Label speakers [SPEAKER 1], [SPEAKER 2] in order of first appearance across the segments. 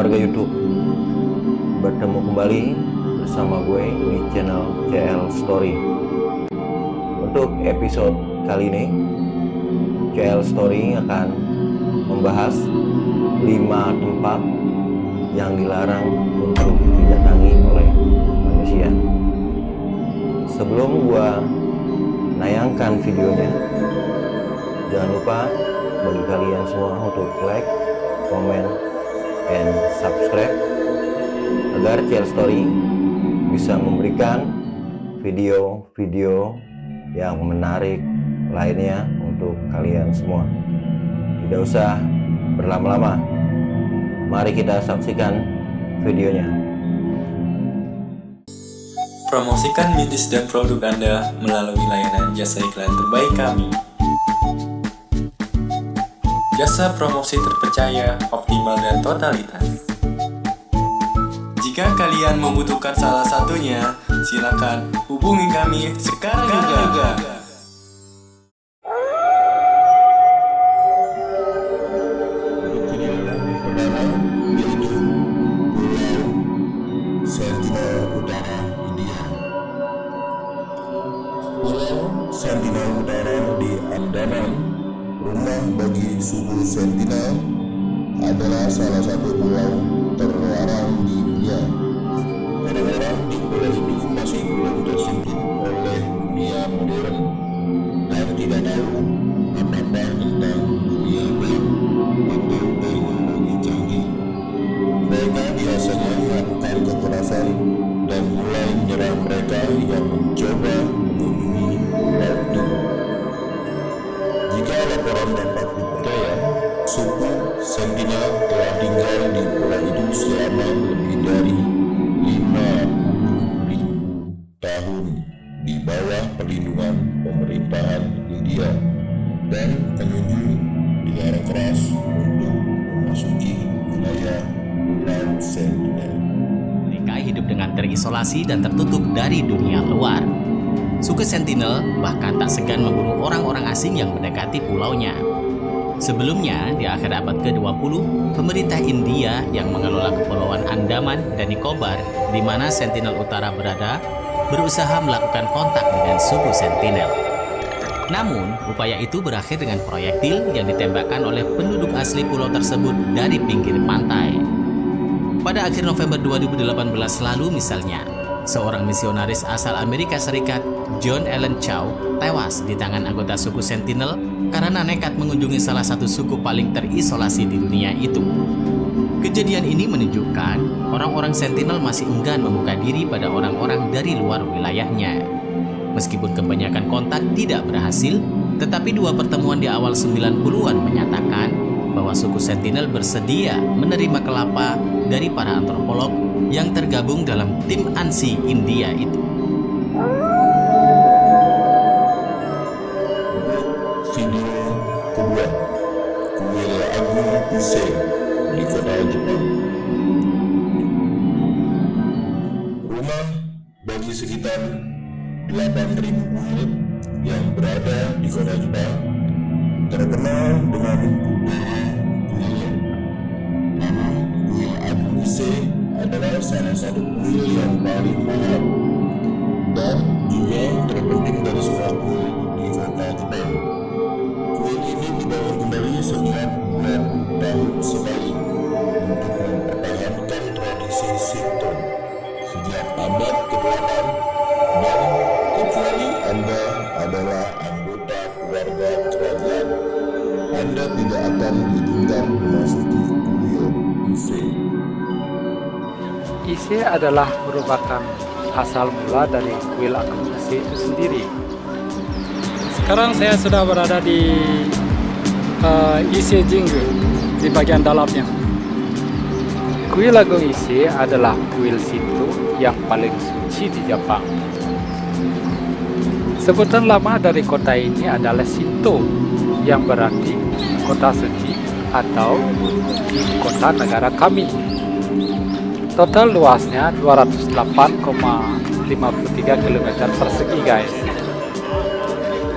[SPEAKER 1] warga YouTube, bertemu kembali bersama gue di channel CL Story. Untuk episode kali ini, CL Story akan membahas 5 tempat yang dilarang untuk didatangi oleh manusia. Sebelum gue menayangkan videonya, jangan lupa bagi kalian semua untuk like, comment, and subscribe agar CL Story bisa memberikan video-video yang menarik lainnya untuk kalian semua. Tidak usah berlama-lama, mari kita saksikan videonya.
[SPEAKER 2] Promosikan bisnis dan produk Anda melalui layanan jasa iklan terbaik kami. Jasa promosi terpercaya, optimal, dan totalitas. Jika kalian membutuhkan salah satunya, silakan hubungi kami sekarang juga.
[SPEAKER 3] Sentinel Utara India. Pulau Sentinel Utara di Andaman, rumah bagi suku Sentinel, adalah salah satu pulau terlarang di dunia. Orang-orang di pulau itu masih belum tersentuh oleh dunia modern dan tidak tahu apa-apa tentang dunia web atau teknologi canggih. Mereka biasanya melakukan kekerasan dan mulai menyerang mereka yang mencoba mengunjungi pulau itu. Jika laporan dapat dipercaya, suku Sentinel telah tinggal di pulau itu selama lebih dari 50.000 tahun di bawah perlindungan pemerintahan India, dan pengunjung dilarang keras untuk memasuki wilayah Pulau Sentinel.
[SPEAKER 4] Mereka hidup dengan terisolasi dan tertutup dari dunia luar. Suku Sentinel bahkan tak segan membunuh orang-orang asing yang mendekati pulaunya. Sebelumnya, di akhir abad ke-20, pemerintah India yang mengelola Kepulauan Andaman dan Nicobar, di mana Sentinel Utara berada, berusaha melakukan kontak dengan suku Sentinel. Namun, upaya itu berakhir dengan proyektil yang ditembakkan oleh penduduk asli pulau tersebut dari pinggir pantai. Pada akhir November 2018 lalu misalnya, seorang misionaris asal Amerika Serikat, John Allen Chow, tewas di tangan anggota suku Sentinel karena nekat mengunjungi salah satu suku paling terisolasi di dunia itu. Kejadian ini menunjukkan orang-orang Sentinel masih enggan membuka diri pada orang-orang dari luar wilayahnya. Meskipun kebanyakan kontak tidak berhasil, tetapi 2 pertemuan di awal 90-an menyatakan bahwa suku Sentinel bersedia menerima kelapa dari para antropolog yang tergabung dalam tim ANSI India itu.
[SPEAKER 3] Video kedua, Kuil Agung Ise di kota Jepang. Rumah bagi sekitar 8.000 kuil yang berada di kota Jepang terkenal dengan budaya kuilnya. Nama Kuil Agung Ise adalah salah satu kuil yang paling mahal dan juga terpenting dari semua kuil di kota Jepang. Kuil ini dibangun kembali setiap 20 tahun sekali untuk mempertahankan tradisi Shinto sejak abad ke-8, dan kecuali Anda adalah anggota keluarga kerajaan, Anda tidak akan diizinkan memasuki kuil Ise.
[SPEAKER 5] Ise adalah merupakan asal mula dari kuil Agung Ise itu sendiri. Sekarang saya sudah berada di Ise Jingu, di bagian dalamnya. Kuil Agung Ise adalah kuil Shinto yang paling suci di Jepang. Sebutan lama dari kota ini adalah Shinto, yang berarti kota suci atau ibu kota negara kami. Total luasnya 208,53 km persegi, guys.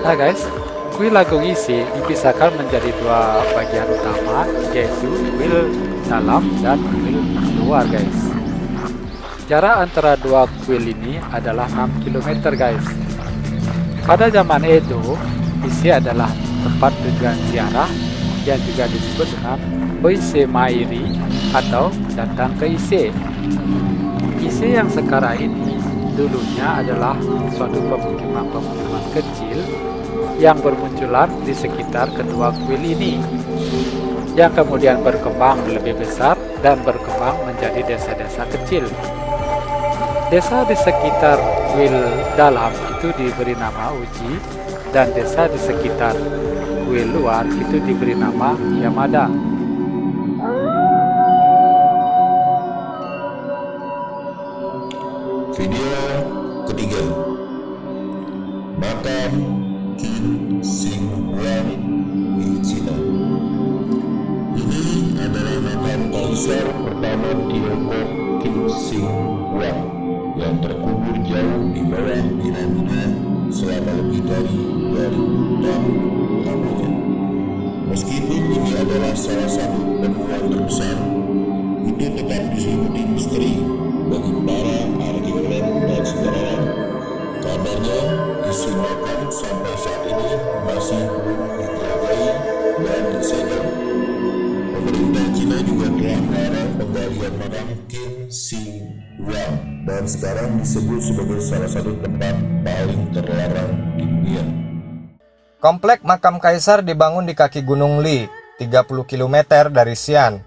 [SPEAKER 5] Nah guys, kuil Agung Ise dipisahkan menjadi 2 bagian utama, yaitu kuil dalam dan kuil luar guys. Jarak antara dua kuil ini adalah 6 km guys. Pada zaman Edo, Ise adalah tempat tujuan ziarah yang juga disebut dengan Oise Mairi atau datang ke Ise. Ise yang sekarang ini dulunya adalah suatu pemukiman-pemukiman kecil yang bermunculan di sekitar kedua kuil ini, yang kemudian berkembang lebih besar dan berkembang menjadi desa-desa kecil. Desa di sekitar kuil dalam itu diberi nama Uji, dan desa di sekitar kuil luar itu diberi nama Yamada.
[SPEAKER 3] Video ketiga, makam Qin Shi Huang di Cina. Ini adalah makam kaisar pertama Tiongkok Qin Shi Huang yang terkubur jauh di bawah piramida selama lebih dari 2000 tahun lamanya. Meskipun ini adalah salah satu penemuan terbesar, itu tetap diselimuti misteri bagi para arkeolog dan sejarawan. Kabarnya isi makam sampai saat ini masih belum dijelajahi dan disegel. Pemerintah Cina juga telah melarang penggalian makam Qin Shi Huang dan sekarang disebut sebagai salah satu tempat paling terlarang di dunia.
[SPEAKER 6] Komplek makam kaisar dibangun di kaki Gunung Li, 30 km dari Xi'an.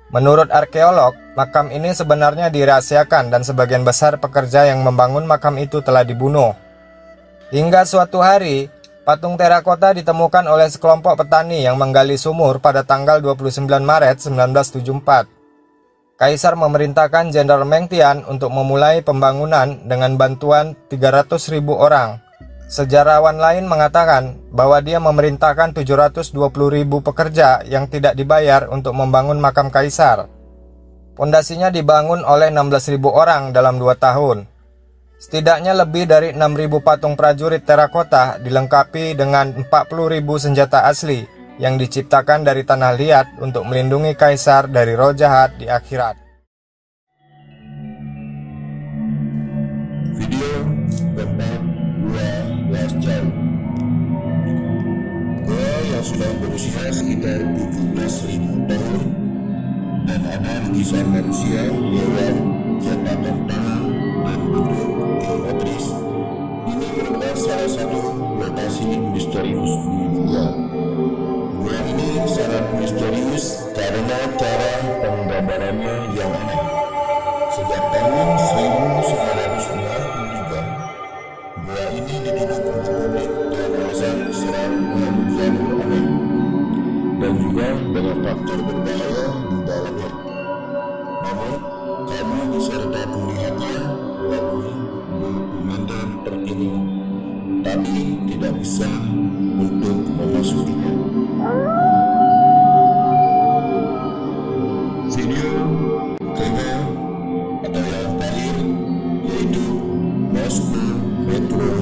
[SPEAKER 6] Menurut arkeolog, makam ini sebenarnya dirahasiakan dan sebagian besar pekerja yang membangun makam itu telah dibunuh. Hingga suatu hari, patung terakota ditemukan oleh sekelompok petani yang menggali sumur pada tanggal 29 Maret 1974. Kaisar memerintahkan Jenderal Meng Tian untuk memulai pembangunan dengan bantuan 300.000 orang. Sejarawan lain mengatakan bahwa dia memerintahkan 720.000 pekerja yang tidak dibayar untuk membangun makam kaisar. Pondasinya dibangun oleh 16.000 orang dalam 2 tahun. Setidaknya lebih dari 6.000 patung prajurit terakota dilengkapi dengan 40.000 senjata asli yang diciptakan dari tanah liat untuk melindungi kaisar dari roh jahat di akhirat.
[SPEAKER 3] Video keempat, Gua Lascaux. Gua yang sudah berusia sekitar 17.000 tahun dan ada lukisan manusia, hewan, cetakan tangan, dan bentuk geometris. Ini merupakan salah satu lokasi misterius di dunia. Gua ini sangat misterius karena cara penggambarannya yang aneh. Sejak tahun 1993, gua ini ditutup untuk publik dengan alasan serang mengambil jalur aneh dan juga banyak faktor berbahaya di dalamnya. Namun, kamu bisa tetap melihatnya melalui dokumenter terkini, tapi tidak bisa untuk memasukinya. Video kelima atau yang terakhir yaitu Moscow Metro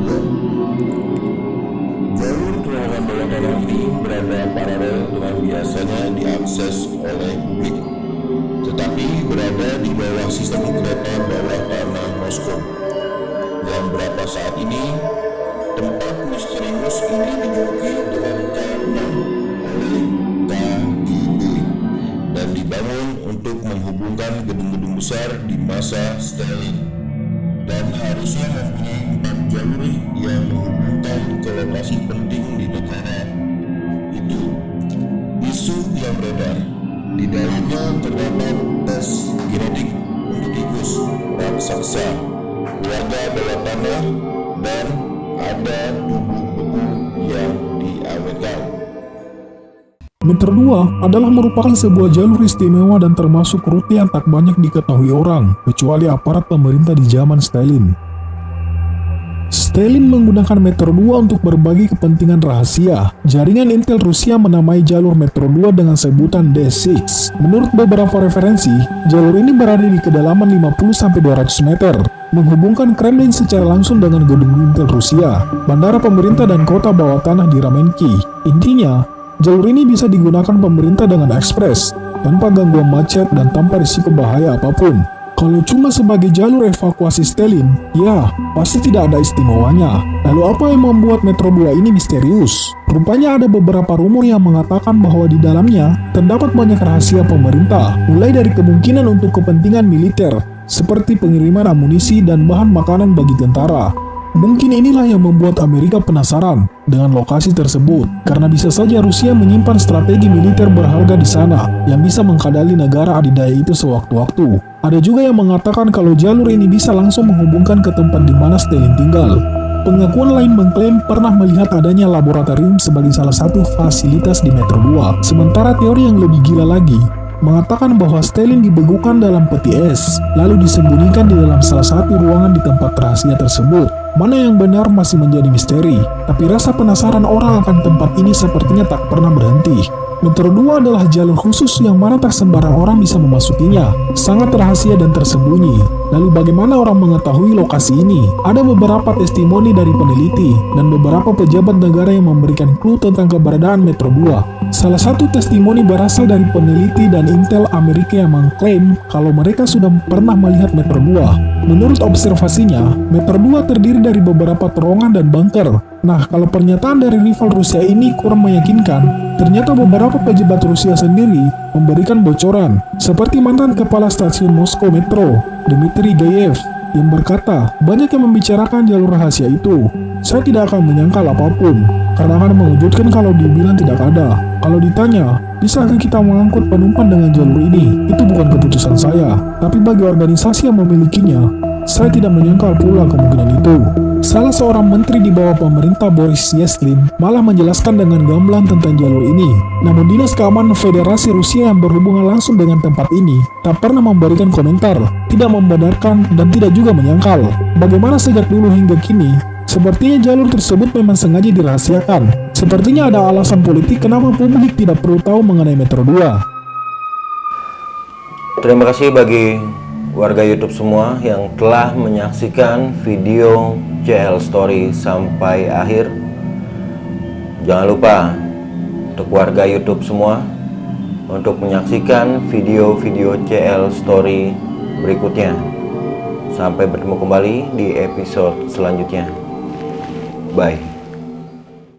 [SPEAKER 3] 2. Jalur terowongan bawah tanah ini berada paralel dengan biasanya diakses oleh publik, tetapi berada di bawah sistem kereta bawah tanah Moskow, yang berapa saat ini tempat misterius ini dijuluki dengan K6 oleh KGB dan dibangun untuk menghubungkan gedung-gedung besar di masa Stalin dan harusnya mempunyai 4 jalur yang menghubungkan ke lokasi penting di negara itu. Isu yang beredar di dalamnya terdapat tes genetik untuk tikus raksasa, keluarga bawah tanah, dan ada tubuh beku yang diawetkan.
[SPEAKER 7] Meter 2 adalah merupakan sebuah jalur istimewa dan termasuk rute yang tak banyak diketahui orang, kecuali aparat pemerintah di zaman Stalin. Stalin menggunakan Meter 2 untuk berbagai kepentingan rahasia. Jaringan intel Rusia menamai jalur Metro 2 dengan sebutan D6. Menurut beberapa referensi, jalur ini berada di kedalaman 50-200 meter, menghubungkan Kremlin secara langsung dengan gedung intel Rusia, bandara pemerintah dan kota bawah tanah di Ramenki. Intinya, jalur ini bisa digunakan pemerintah dengan ekspres. tanpa gangguan macet dan tanpa risiko bahaya apapun. Kalau cuma sebagai jalur evakuasi Stalin, ya pasti tidak ada istimewanya. Lalu apa yang membuat Metro 2 ini misterius? Rupanya ada beberapa rumor yang mengatakan bahwa di dalamnya terdapat banyak rahasia pemerintah, mulai dari kemungkinan untuk kepentingan militer, seperti pengiriman amunisi dan bahan makanan bagi tentara. Mungkin inilah yang membuat Amerika penasaran dengan lokasi tersebut, karena bisa saja Rusia menyimpan strategi militer berharga di sana yang bisa mengkadali negara adidaya itu sewaktu-waktu. Ada juga yang mengatakan kalau jalur ini bisa langsung menghubungkan ke tempat di mana Stalin tinggal. Pengakuan lain mengklaim pernah melihat adanya laboratorium sebagai salah satu fasilitas di Metro 2. Sementara teori yang lebih gila lagi mengatakan bahwa Stalin dibekukan dalam peti es, lalu disembunyikan di dalam salah satu ruangan di tempat rahasia tersebut. Mana yang benar masih menjadi misteri, tapi rasa penasaran orang akan tempat ini sepertinya tak pernah berhenti. Metro 2 adalah jalur khusus yang mana tak sembarang orang bisa memasukinya, sangat rahasia dan tersembunyi. Lalu bagaimana orang mengetahui lokasi ini? Ada beberapa testimoni dari peneliti dan beberapa pejabat negara yang memberikan clue tentang keberadaan Metro 2. Salah satu testimoni berasal dari peneliti dan intel Amerika yang mengklaim kalau mereka sudah pernah melihat Metro 2. Menurut observasinya, Metro 2 terdiri dari beberapa terowongan dan bunker. Nah, kalau pernyataan dari rival Rusia ini kurang meyakinkan, ternyata beberapa pejabat Rusia sendiri memberikan bocoran, seperti mantan kepala stasiun Moskow Metro, Dmitry Gayev, yang berkata banyak yang membicarakan jalur rahasia itu. Saya tidak akan menyangkal apapun, karena akan mengejutkan kalau dibilang tidak ada. Kalau ditanya, bisakah kita mengangkut penumpang dengan jalur ini? Itu bukan keputusan saya, tapi bagi organisasi yang memilikinya, saya tidak menyangkal pula kemungkinan itu. Salah seorang menteri di bawah pemerintah Boris Yeltsin malah menjelaskan dengan gamblang tentang jalur ini. Namun Dinas Keamanan Federasi Rusia yang berhubungan langsung dengan tempat ini tak pernah memberikan komentar, tidak membenarkan dan tidak juga menyangkal. Bagaimana sejak dulu hingga kini, sepertinya jalur tersebut memang sengaja dirahasiakan. Sepertinya ada alasan politik kenapa publik tidak perlu tahu mengenai Metro 2.
[SPEAKER 1] Terima kasih bagi warga YouTube semua yang telah menyaksikan video CL Story sampai akhir. Jangan lupa untuk warga YouTube semua untuk menyaksikan video-video CL Story berikutnya. Sampai bertemu kembali di episode selanjutnya. Bye.